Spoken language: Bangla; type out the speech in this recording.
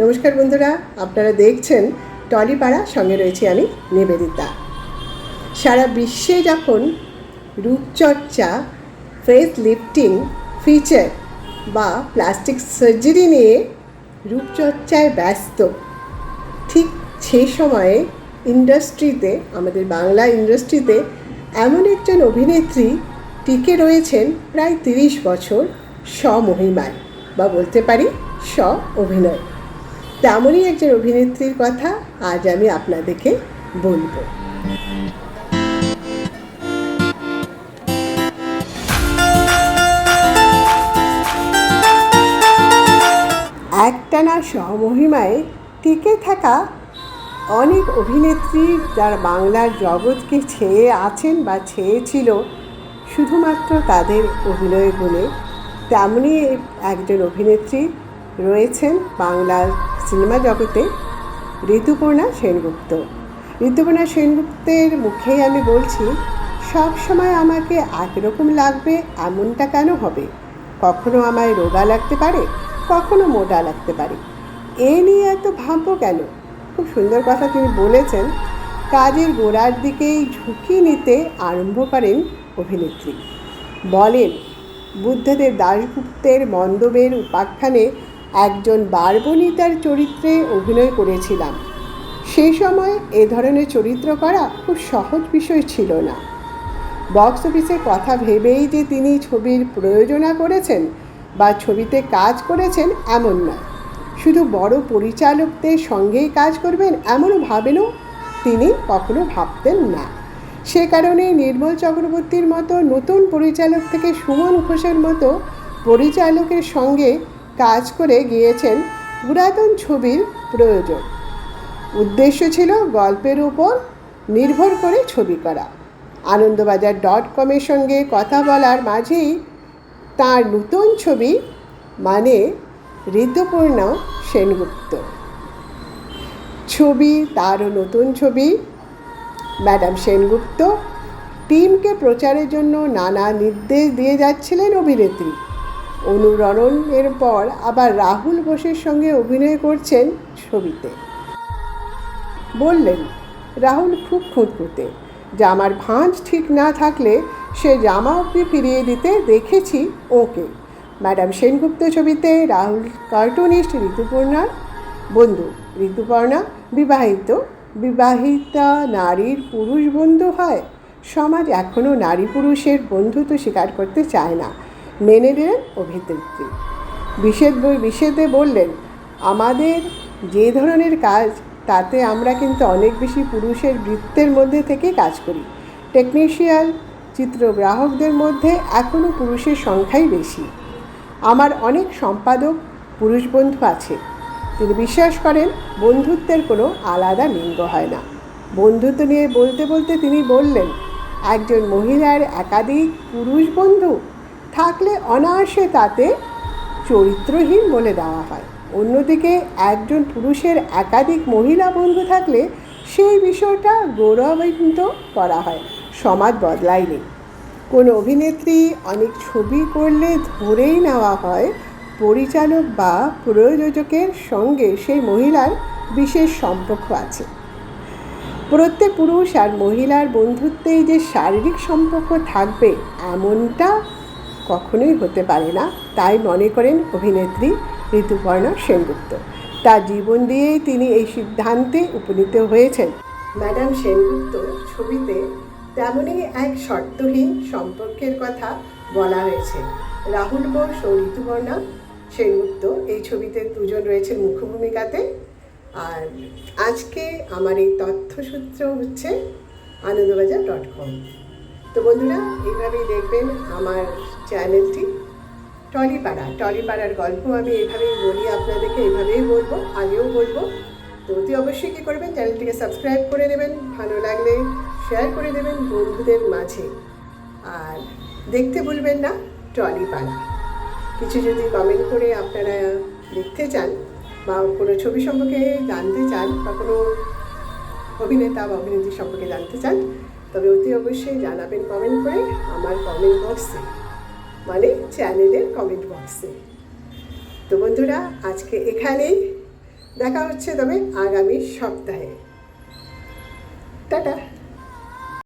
নমস্কার বন্ধুরা, আপনারা দেখছেন টলিপাড়া, সঙ্গে রয়েছি আমি নিবেদিতা। সারা বিশ্বে যখন রূপচর্চা, ফেস লিফটিং, ফিচার বা প্লাস্টিক সার্জারি নিয়ে রূপচর্চায় ব্যস্ত, ঠিক সেই সময়ে ইন্ডাস্ট্রিতে, আমাদের বাংলা ইন্ডাস্ট্রিতে এমন একজন অভিনেত্রী টিকে রয়েছেন প্রায় 30 বছর স্বমহিমায়, বা বলতে পারি স্ব অভিনয়। তেমনই একজন অভিনেত্রীর কথা আজ আমি আপনাদেরকে বলবো। একটানা স্বমহিমায় টিকে থাকা অনেক অভিনেত্রী যারা বাংলার জগৎকে ছেয়ে আছেন বা ছেয়েছিল শুধুমাত্র তাদের অভিনয় বলে, তেমনই একজন অভিনেত্রী রয়েছেন বাংলার সিনেমা জগতে, ঋতুপর্ণা সেনগুপ্ত। ঋতুপর্ণা সেনগুপ্তের মুখেই আমি বলছি, সব সময় আমাকে একরকম লাগবে এমনটা কেন হবে? কখনো আমায় রোগা লাগতে পারে, কখনো মোটা লাগতে পারে, এ নিয়ে এত ভাববো কেন? খুব সুন্দর কথা তিনি বলেছেন। কাজের গোড়ার দিকেই ঝুঁকি নিতে আরম্ভ করেন অভিনেত্রী। বলেন, বুদ্ধদেব দাশগুপ্তের মন্দবের উপাখ্যানে একজন বারবনিতার চরিত্রে অভিনয় করেছিলাম। সেই সময় এ ধরনের চরিত্র করা খুব সহজ বিষয় ছিল না। বক্স অফিসের কথা ভেবেই যে তিনি ছবির প্রয়োজনা করেছেন বা ছবিতে কাজ করেছেন এমন নয়। শুধু বড় পরিচালকদের সঙ্গেই কাজ করবেন এমনও ভাবেনও তিনি কখনো ভাবতেন না। সে কারণে নির্মল চক্রবর্তীর মতো নতুন পরিচালক থেকে সুমন ঘোষের মতো পরিচালকের সঙ্গে কাজ করে গিয়েছেন পুরাতন ছবির প্রয়োজন। উদ্দেশ্য ছিল গল্পের উপর নির্ভর করে ছবি করা। আনন্দবাজার.com-এর সঙ্গে কথা বলার মাঝেই তার নতুন ছবি মানে ঋতুপর্ণা সেনগুপ্ত ছবি, তারও নতুন ছবি ম্যাডাম সেনগুপ্ত। টিমকে প্রচারের জন্য নানা নির্দেশ দিয়ে যাচ্ছিলেন অভিনেত্রী। অনুরণনের পর আবার রাহুল বোসের সঙ্গে অভিনয় করছেন ছবিতে। বললেন, রাহুল খুব খুঁতখুঁতে, জামার ভাঁজ ঠিক না থাকলে সে জামা অবধি ফিরিয়ে দিতে দেখেছি ওকে। ম্যাডাম সেনগুপ্ত ছবিতে রাহুল কার্টুনিস্ট ঋতুপর্ণার বন্ধু। ঋতুপর্ণা বিবাহিতা নারীর পুরুষ বন্ধু হয়। সমাজ এখনও নারী পুরুষের বন্ধুত্ব স্বীকার করতে চায় না, মেনে নিলেন অভিনেত্রী। বিশেষে বললেন, আমাদের যে ধরনের কাজ তাতে আমরা কিন্তু অনেক বেশি পুরুষের বৃত্তের মধ্যে থেকে কাজ করি। টেকনিশিয়ান, চিত্রগ্রাহকদের মধ্যে এখনও পুরুষের সংখ্যাই বেশি। আমার অনেক সম্পাদক পুরুষ বন্ধু আছে। তিনি বিশ্বাস করেন বন্ধুত্বের কোনো আলাদা লিঙ্গ হয় না। বন্ধুত্ব নিয়ে বলতে বলতে তিনি বললেন, একজন মহিলার একাধিক পুরুষ বন্ধু থাকলে অনায়াসে তাতে চরিত্রহীন বলে দেওয়া হয়। অন্যদিকে একজন পুরুষের একাধিক মহিলা বন্ধু থাকলে সেই বিষয়টা গৌরবান্বিত করা হয়। সমাজ বদলায়নি। কোনো অভিনেত্রী অনেক ছবি করলে ধরেই নেওয়া হয় পরিচালক বা প্রযোজকের সঙ্গে সেই মহিলার বিশেষ সম্পর্ক আছে। প্রত্যেক পুরুষ আর মহিলার বন্ধুত্বেই যে শারীরিক সম্পর্ক থাকবে এমনটা কখনোই হতে পারে না, তাই মনে করেন অভিনেত্রী ঋতুপর্ণা সেনগুপ্ত। তার জীবন দিয়েই তিনি এই সিদ্ধান্তে উপনীত হয়েছেন। ম্যাডাম সেনগুপ্ত ছবিতে তেমনই এক শর্তহীন সম্পর্কের কথা বলা হয়েছে। রাহুল বোস ও ঋতুপর্ণা সেনগুপ্ত এই ছবিতে দুজন রয়েছেন মুখ্য ভূমিকাতে। আর আজকে আমার এই তথ্যসূত্র হচ্ছে আনন্দবাজার.com। তো বন্ধুরা, এইভাবেই দেখবেন আমার চ্যানেলটি টলিপাড়ার গল্প আমি এইভাবেই বলি আপনাদেরকে, এইভাবেই বলবো, আগেও বলবো। তো অতি অবশ্যই কী করবেন, চ্যানেলটিকে সাবস্ক্রাইব করে নেবেন, ভালো লাগলে শেয়ার করে দেবেন বন্ধুদের মাঝে, আর দেখতে ভুলবেন না টলিপাড়া। কিছু যদি কমেন্ট করে আপনারা লিখতে চান বা কোনো ছবি সম্পর্কে জানতে চান বা কোনো অভিনেতা বা অভিনেত্রী সম্পর্কে জানতে চান, তবে অতি অবশ্যই জানাবেন কমেন্ট করে আমার কমেন্ট বক্সে, মানে চ্যানেলের কমেন্ট বক্সে। তো বন্ধুরা, আজকে এখানেই দেখা হচ্ছে তবে আগামী সপ্তাহে। টাটা।